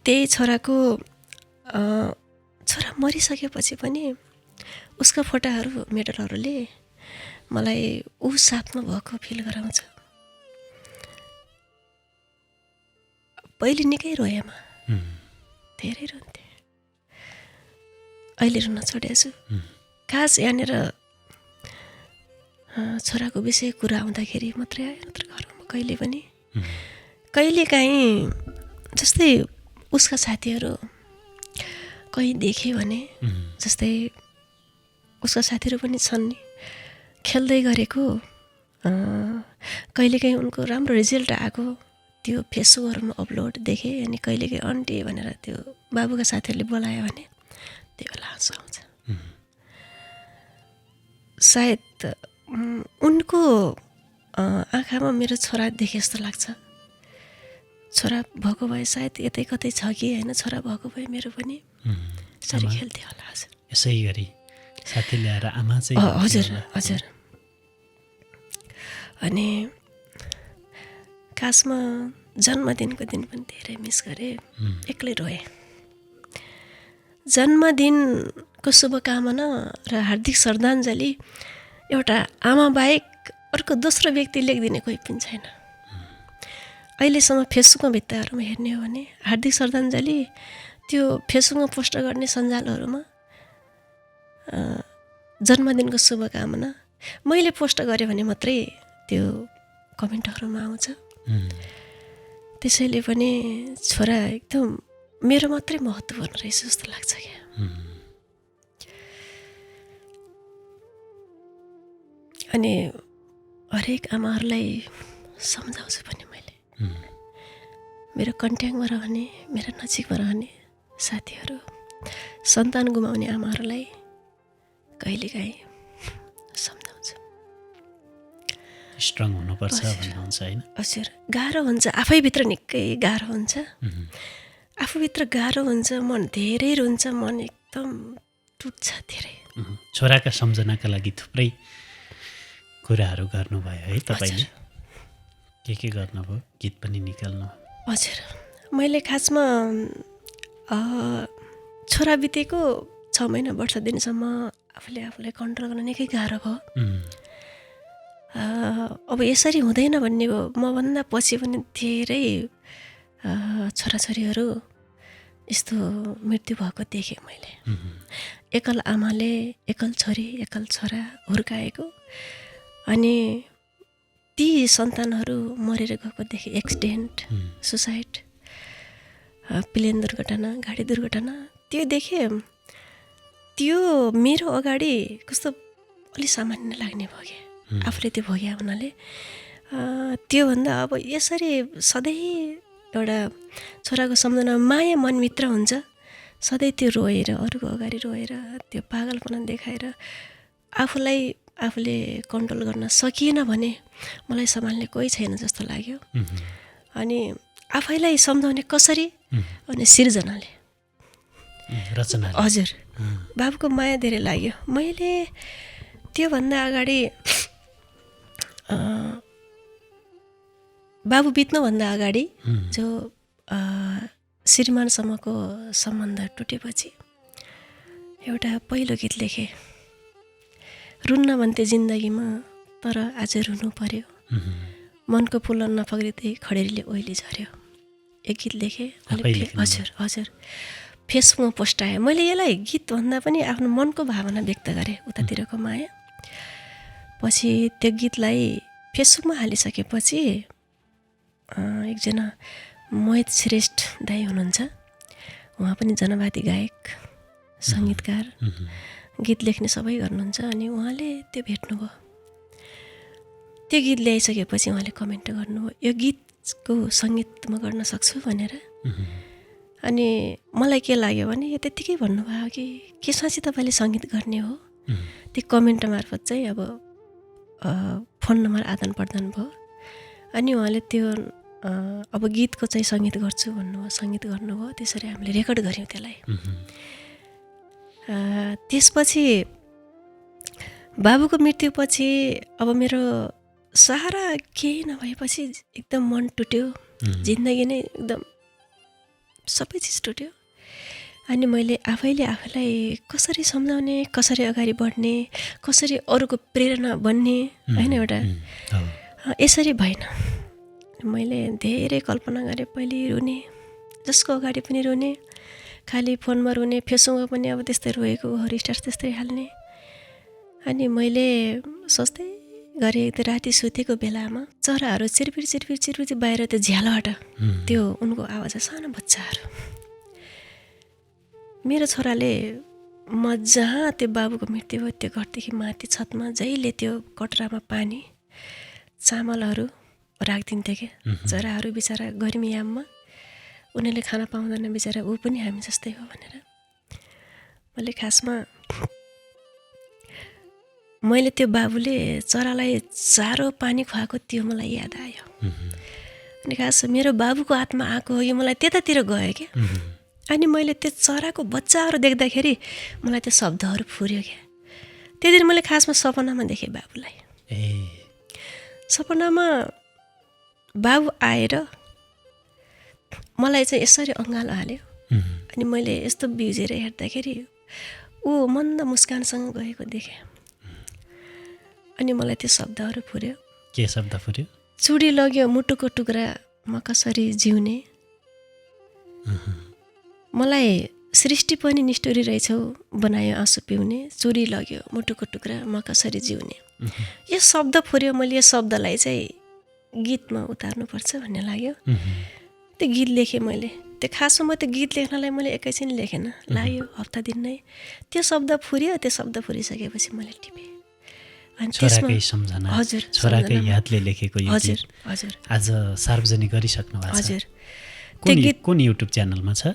त्यही छोराको छोरा मरिसकेपछि पनि उसका फोटाहरू मेडलहरूले मलाई ऊ साथमा भएको फिल गराउँछ। पहिले निकै रोएँ म, धेरै रुन्थेँ। अहिले रुन छोडेको छु। खास यहाँनिर छोराको विषय कुरा आउँदाखेरि मात्रै आयो, नत्र घरमा कहिले पनि कहिलेकाहीँ जस्तै उसका साथीहरू कहीँ देखेँ भने, जस्तै उसका साथीहरू पनि छन् नि, खेल्दै गरेको कहिलेकाहीँ उनको राम्रो रिजल्ट आएको त्यो फेसबुकहरूमा अपलोड देखेँ। अनि कहिलेकाहीँ आन्टी भनेर त्यो बाबुका साथीहरूले बोलायो भने त्यो बेला हाँसो आउँछ। सायद उनको आँखामा मेरो छोरा देखे जस्तो लाग्छ। छोरा भएको भए सायद यतै कतै छ कि होइन, छोरा भएको भए मेरो पनि यसरी खेल्थेँ होला। हजुर, यसै गरी साथी ल्याएर आमा चाहिँ हजुर हजुर। अनि खासमा जन्मदिनको दिन पनि धेरै मिस गरेँ, एक्लै रोएँ। जन्मदिनको शुभकामना र हार्दिक श्रद्धाञ्जली एउटा आमा बाहेक अर्को दोस्रो व्यक्ति लेखिदिने कोही पनि छैन। अहिलेसम्म फेसबुकमा भित्ताहरूमा हेर्ने हो भने हार्दिक श्रद्धाञ्जली त्यो फेसबुकमा पोस्ट गर्ने सञ्जालहरूमा जन्मदिनको शुभकामना मैले पोस्ट गरेँ भने मात्रै त्यो कमेन्टहरूमा आउँछ। त्यसैले पनि छोरा एकदम मेरो मात्रै महत्त्वपूर्ण रहेछ जस्तो लाग्छ क्या। अनि हरेक आमाहरूलाई सम्झाउँछु पनि मैले, मेरो कन्ट्याक्टमा रहने, मेरो नजिकमा रहने साथीहरू, सन्तान गुमाउने आमाहरूलाई कहिलेकाहीँ सम्झाउँछु। स्ट्रङ हुनुपर्छ भन्नुहुन्छ होइन? हजुर, गाह्रो हुन्छ, आफैभित्र निकै गाह्रो हुन्छ। आफूभित्र गाह्रो हुन्छ, मन धेरै रुन्छ, मन एकदम टुट्छ धेरै। छोराका सम्झनाका लागि थुप्रै कुराहरू गर्नुभयो है तपाईँले? के गर्नुभयो? गीत पनि निकाल्नु? हजुर, मैले खासमा छोरा बितेको 6 महिना वर्ष दिनसम्म आफूलाई कन्ट्रोल गर्न निकै गाह्रो भयो। अब यसरी हुँदैन भन्ने भयो। मभन्दा पछि पनि धेरै छोराछोरीहरू यस्तो मृत्यु भएको देखेँ मैले। एकल आमाले एकल छोरी एकल छोरा हुर्काएको, अनि ती सन्तानहरू मरेर गएको देखेँ। एक्सिडेन्ट, सुसाइड, प्लेन दुर्घटना, गाडी दुर्घटना, त्यो देखेँ। त्यो मेरो अगाडि कस्तो अलि सामान्य लाग्ने भयो क्या, आफूले त्यो भोग्या हुनाले। त्योभन्दा अब यसरी सधैँ एउटा छोराको सम्झना माया मनभित्र हुन्छ, सधैँ त्यो रोएर, अरूको अगाडि रोएर, त्यो पागलपना देखाएर आफूले कन्ट्रोल गर्न सकिएन भने मलाई सम्हाल्ने कोही छैन जस्तो लाग्यो। अनि आफैलाई सम्झाउने कसरी? अनि सिर्जनाले, रचना। हजुर, बाबुको माया धेरै लाग्यो। मैले त्योभन्दा अगाडि बाबु बित्नुभन्दा अगाडि जो श्रीमानसम्मको सम्बन्ध टुटेपछि एउटा पहिलो गीत लेखेँ। रुन्न भन्थे जिन्दगीमा तर आज रुनु पर्यो, मनको फुल नफग्रिँदै खडेरीले ओइली झऱ्यो। एक गीत लेखेँ। हजुर, फेसबुकमा पोस्ट आयो। मैले यसलाई गीतभन्दा पनि आफ्नो मनको भावना व्यक्त गरेँ, उतातिरको माया। पछि त्यो गीतलाई फेसबुकमा हालिसकेपछि एकजना मोहित श्रेष्ठ दाइ हुनुहुन्छ, उहाँ पनि जनवादी गायक, सङ्गीतकार, गीत लेख्ने सबै गर्नुहुन्छ। अनि उहाँले त्यो भेट्नुभयो। त्यो गीत ल्याइसकेपछि उहाँले कमेन्ट गर्नुभयो, यो गीतको सङ्गीत म गर्न सक्छु भनेर। अनि मलाई के लाग्यो भने यो त्यत्तिकै भन्नुभयो कि के साँच्चै तपाईँले सङ्गीत गर्ने हो? त्यो कमेन्ट मार्फत चाहिँ अब फोन नम्बर आदान प्रदान भयो। अनि उहाँले त्यो अब गीतको चाहिँ सङ्गीत गर्छु भन्नुभयो, सङ्गीत गर्नुभयो। त्यसरी हामीले रेकर्ड गऱ्यौँ त्यसलाई। त्यसपछि बाबुको मृत्युपछि अब मेरो सहारा केही नभएपछि एकदम मन टुट्यो। जिन्दगी नै एकदम सबै चिज टुट्यो। अनि मैले आफैलाई कसरी सम्झाउने, कसरी अगाडि बढ्ने, कसरी अरूको प्रेरणा बन्ने होइन एउटा यसरी भएन। मैले धेरै कल्पना गरेँ, पहिले रुने, जसको अगाडि पनि रुने, खालि फोनमा रुने, फेसबुकमा पनि अब त्यस्तै रोएको रिस्टार्ट त्यस्तै हाल्ने। अनि मैले सोच्दै गरेँ त्यो राति सुतेको बेलामा चराहरू चिरपिर चिरपिर चिरपिर बाहिर त्यो झ्यालबाट त्यो उनको आवाज सानो बच्चाहरू। मेरो छोराले म जहाँ त्यो बाबुको मृत्यु भयो त्यो घरदेखि माथि छतमा जहिले त्यो कटरामा पानी चामलहरू राखिदिन्थ्यो क्या। चराहरू बिचरा गर्मीयाममा उनीहरूले खाना पाउँदैन बिचरा, ऊ पनि हामी जस्तै हो भनेर। मैले खासमा मैले त्यो बाबुले चरालाई चारो पानी खुवाएको त्यो मलाई याद आयो। अनि खास मेरो बाबुको आत्मा आएको हो यो मलाई त्यतातिर गयो क्या। अनि मैले त्यो चराको बच्चाहरू देख्दाखेरि मलाई त्यो शब्दहरू फुर्यो क्या। त्यो दिन मैले खासमा सपनामा देखेँ बाबुलाई। सपनामा बाबु आएर मलाई चाहिँ यसरी अँगालो हाल्यो। अनि मैले यस्तो बिउजेर हेर्दाखेरि ऊ मन्द मुस्कानसँग गएको देखेँ। अनि मलाई त्यो शब्दहरू फुर्यो। के शब्द फुर्यो? चुडी लग्यो मुटुको टुक्रा म कसरी जिउने, मलाई सृष्टि पनि निष्ठुरी रहेछौ बनायो आँसु पिउने, चुरी लग्यो मुटुको टुक्रा म कसरी जिउने। यो शब्द फुर्यो। मैले यो शब्दलाई चाहिँ गीतमा उतार्नुपर्छ भन्ने लाग्यो। त्यो गीत लेखेँ मैले। त्यो खासमा म त्यो गीत लेख्नलाई मैले एकैछिन लेखेन, लाग्यो हप्ता दिन नै। त्यो शब्द फुर्यो। त्यो शब्द फुरिसकेपछि मैले टिपेँ। अनि छोराकै सम्झना, हजुर, छोराकै यादले लेखेको यो हजुर गीत हजुर आज सार्वजनिक गरिसक्नु भएको छ। हजुर। कुन युट्युब च्यानलमा छ?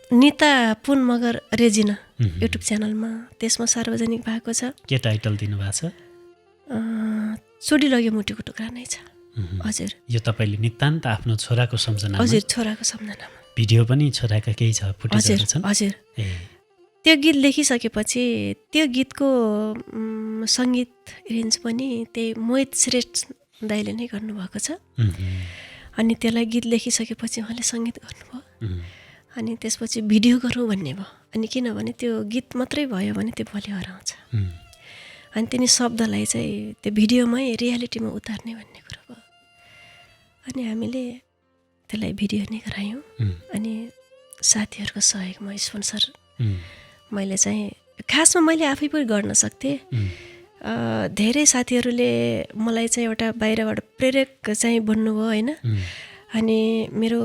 निता पुन मगर रेजिना युट्युब च्यानलमा, त्यसमा सार्वजनिक भएको छ। के टाइटल दिनुभएको छ? चुडी लग्यो मुटुको टुक्रा नै छ। हजुर। यो तपाईँले नितान्त आफ्नो छोराको सम्झनामा? हजुर, छोराको सम्झनामा। भिडियो पनि छोराका केही छ, फुटेजहरू छन्? हजुर। त्यो गीत लेखिसकेपछि त्यो गीतको सङ्गीत रेन्ज पनि त्यही मोहित श्रेष्ठ दाइले नै गर्नुभएको छ। अनि त्यसलाई गीत लेखिसकेपछि उहाँले सङ्गीत गर्नुभयो। अनि त्यसपछि भिडियो गरौँ भन्ने भयो। अनि किनभने त्यो गीत मात्रै भयो भने त्यो भोलि हराउँछ। अनि तिनी शब्दलाई चाहिँ त्यो भिडियोमै रियालिटीमा उतार्ने भन्ने कुरो भयो। अनि हामीले त्यसलाई भिडियो नै गरायौँ। अनि साथीहरूको सहयोगमा स्पोन्सर मैले चाहिँ खासमा मैले आफै पनि गर्न सक्थेँ। धेरै साथीहरूले मलाई चाहिँ एउटा बाहिरबाट प्रेरक चाहिँ बन्नुभयो होइन। अनि मेरो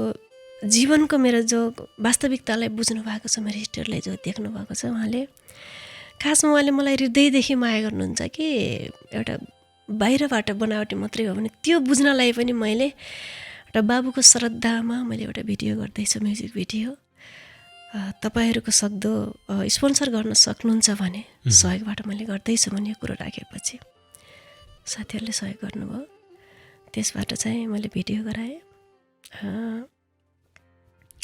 जीवनको मेरो जो वास्तविकतालाई बुझ्नु भएको छ, मेरो हिस्ट्रीलाई जो देख्नु भएको छ उहाँले, खासमा उहाँले मलाई हृदयदेखि माया गर्नुहुन्छ कि एउटा बाहिरबाट बनावटी मात्रै हो भने त्यो बुझ्नलाई पनि मैले एउटा बाबुको श्रद्धामा मैले एउटा भिडियो गर्दैछु, म्युजिक भिडियो। तपाईँहरूको सक्दो स्पोन्सर गर्न सक्नुहुन्छ भने सहयोगबाट मैले गर्दैछु भने यो कुरो राखेपछि साथीहरूले सहयोग गर्नुभयो। त्यसबाट चाहिँ मैले भिडियो गराएँ।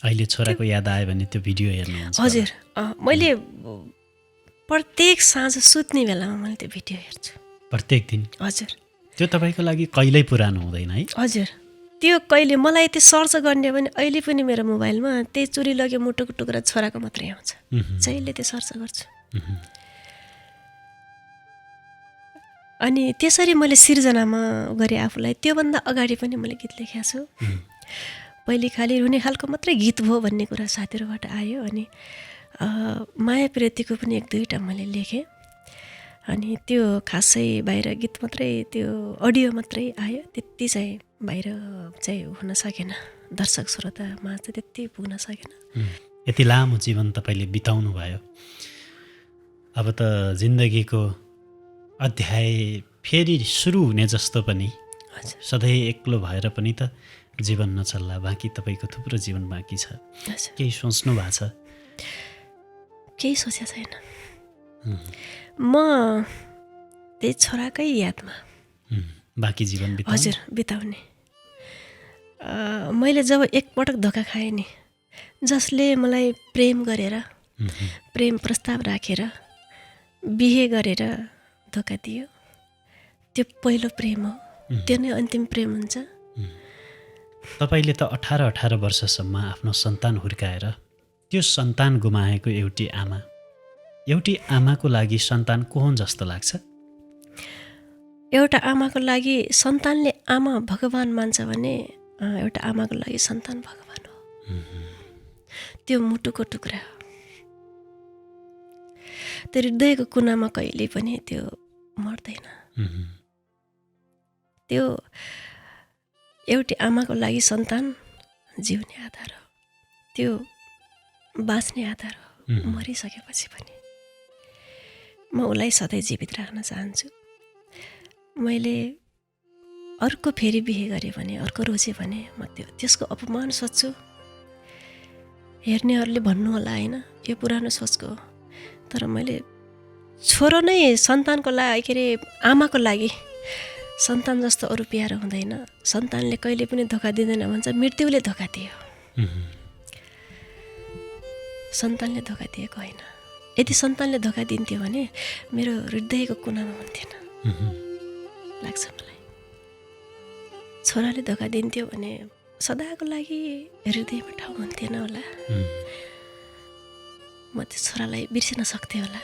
अहिले छोराको याद आयो भने त्यो भिडियो हेर्नुहुन्छ? हजुर, मैले प्रत्येक साँझ सुत्ने बेलामा मैले त्यो भिडियो हेर्छु। प्रत्येक दिन? हजुर। त्यो तपाईँको लागि कहिल्यै पुरानो हुँदैन है? हजुर। त्यो कहिले मलाई त्यो सर्च गर्ने भने अहिले पनि मेरो मोबाइलमा त्यही चुरी लग्यो मुटुको टुक्रा छोराको मात्रै आउँछ। जहिले त्यो सर्च गर्छु। अनि त्यसरी मैले सिर्जनामा गरेँ आफूलाई। त्योभन्दा अगाडि पनि मैले गीत लेखेको छु। पहिले खालि रुने खालको मात्रै गीत भयो भन्ने कुरा साथीहरूबाट आयो। अनि माया प्रीतिको पनि एक दुईवटा मैले लेखेँ। अनि त्यो खासै बाहिर गीत मात्रै, त्यो अडियो मात्रै आयो, त्यति चाहिँ बाहिर चाहिँ हुन सकेन, दर्शक श्रोतामा चाहिँ त्यति पुग्न सकेन। यति लामो जीवन तपाईँले बिताउनु भयो। अब त जिन्दगीको अध्याय फेरि सुरु हुने जस्तो पनि, सधैँ एक्लो भएर पनि त जीवन नचल्ला, बाँकी तपाईँको थुप्रो जीवन बाँकी छ। केही सोच्नु भएको छ? केही सोचेको छैन। म त्यही छोराकै यादमा बाँकी जीवन बिताउने। हजुर, बिताउने। मैले जब एकपटक धोका खाएँ नि, जसले मलाई प्रेम गरेर, प्रेम प्रस्ताव राखेर, बिहे गरेर धोका दियो, त्यो पहिलो प्रेम हो। त्यो नै अन्तिम प्रेम हुन्छ। तपाईँले त 18 वर्षसम्म आफ्नो सन्तान हुर्काएर त्यो सन्तान गुमाएको एउटी आमाको लागि सन्तान को हुन् जस्तो लाग्छ? एउटा आमाको लागि सन्तानले आमा भगवान मान्छ भने एउटा आमाको लागि सन्तान भगवान हो। त्यो मुटुको टुक्रा हो। त्यो हृदयको कुनामा कहिले पनि त्यो मर्दैन। त्यो एउटी आमाको लागि सन्तान जिउने आधार हो, त्यो बाँच्ने आधार हो। मरिसकेपछि पनि म उसलाई सधैँ जीवित राख्न चाहन्छु। मैले अर्को फेरि बिहे गरेँ भने, अर्को रोजेँ भने म त्यसको अपमान सोच्छु। हेर्नेहरूले भन्नु होला होइन यो पुरानो सोचको हो, तर मैले छोरो नै सन्तानको लागि के अरे आमाको लागि सन्तान जस्तो अरू प्यारो हुँदैन। सन्तानले कहिले पनि धोका दिँदैन भन्छ, मृत्युले धोका दियो। सन्तानले धोका दिएको होइन। यदि सन्तानले धोका दिन्थ्यो भने मेरो हृदयको कुनामा हुन्थेन लाग्छ मलाई। छोराले धोका दिन्थ्यो भने सदाको लागि हृदयमा ठाउँ हुन्थेन होला। म त्यो छोरालाई बिर्सिन सक्थेँ होला।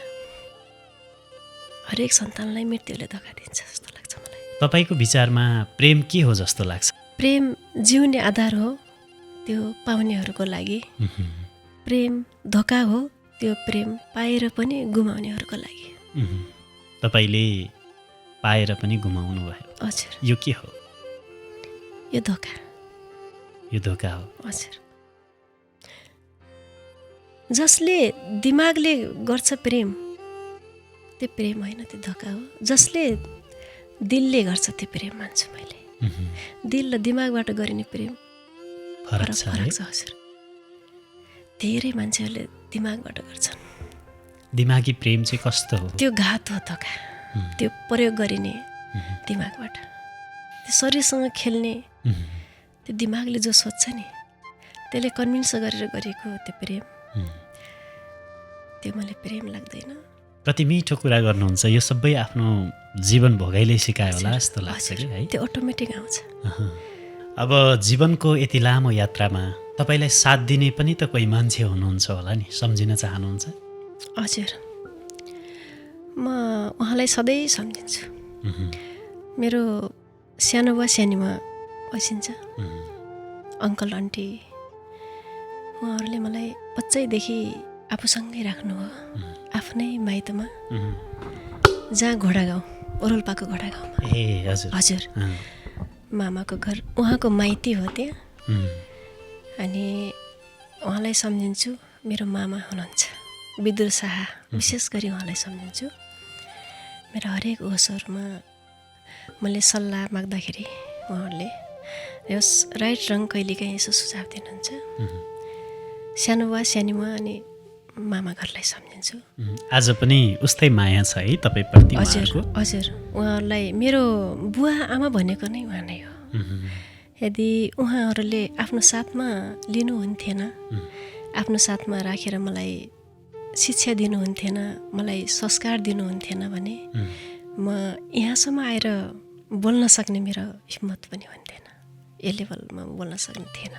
हरेक सन्तानलाई मृत्युले धोका दिन्छ जस्तो लाग्छ मलाई। तपाईँको विचारमा प्रेम के हो जस्तो लाग्छ? प्रेम जिउने आधार हो, त्यो पाउनेहरूको लागि। प्रेम धोका हो, त्यो प्रेम पाएर पनि गुमाउनेहरूको लागि। तपाईँले पाएर पनि गुमाउनु भयो। हजुर। यो के हो? यो धोका। यो धोका हो। हजुर। जसले दिमागले गर्छ प्रेम, त्यो प्रेम होइन, त्यो धोका हो। जसले दिलले गर्छ त्यो प्रेम मान्छु मैले। दिल र दिमागबाट गरिने प्रेम फरक छ। हजुर। धेरै मान्छेहरूले दिमागबाट गर्छन्। दिमागी प्रेम चाहिँ कस्तो हो? त्यो घात हो, धोका। त्यो प्रयोग गरिने दिमागबाट, त्यो शरीरसँग खेल्ने, त्यो दिमागले जो सोच्छ नि त्यसले कन्भिन्स गरेर गरेको त्यो प्रेम, त्यो मलाई प्रेम लाग्दैन। कति मिठो कुरा गर्नुहुन्छ। यो सबै आफ्नो जीवन भोगाइले सिकायो होला जस्तो लाग्छ कि है? त्यो अटोमेटिक आउँछ। अब जीवनको यति लामो यात्रामा तपाईँलाई साथ दिने पनि त कोही मान्छे हुनुहुन्छ होला नि, सम्झिन चाहनुहुन्छ? हजुर। म उहाँलाई सधैँ सम्झिन्छु। मेरो सानो बुवा सानीमा बसिन्छ, अङ्कल आन्टी, उहाँहरूले मलाई बच्चैदेखि आफूसँगै राख्नुभयो। आफ्नै माइतमा, जहाँ घोडागाउँ, ओरोल्पाको घोडागाउँमा। ए हजुर। हजुर। मामाको घर उहाँको माइती हो त्यहाँ। अनि उहाँलाई सम्झिन्छु। मेरो मामा हुनुहुन्छ विदुर शाह, विशेष गरी उहाँलाई सम्झिन्छु। मेरो हरेक ओसहरूमा मैले सल्लाह माग्दाखेरि उहाँहरूले यस राइट रङ कहिलेकाहीँ यसो सुझाव दिनुहुन्छ। सानो बुवा सानीमा अनि मामा घरलाई सम्झिन्छु। आज पनि उस्तै माया छ है तपाईँप्रति? हजुर। हजुर। उहाँहरूलाई मेरो बुवा आमा भनेको नै उहाँ नै हो। यदि उहाँहरूले आफ्नो साथमा लिनुहुन्थेन, आफ्नो साथमा राखेर मलाई शिक्षा दिनुहुन्थेन, मलाई संस्कार दिनुहुन्थेन भने म यहाँसम्म आएर बोल्न सक्ने मेरो हिम्मत पनि हुन्थेन, यो लेभलमा बोल्न सक्ने थिएन।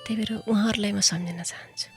त्यही भएर उहाँहरूलाई म सम्झिन चाहन्छु।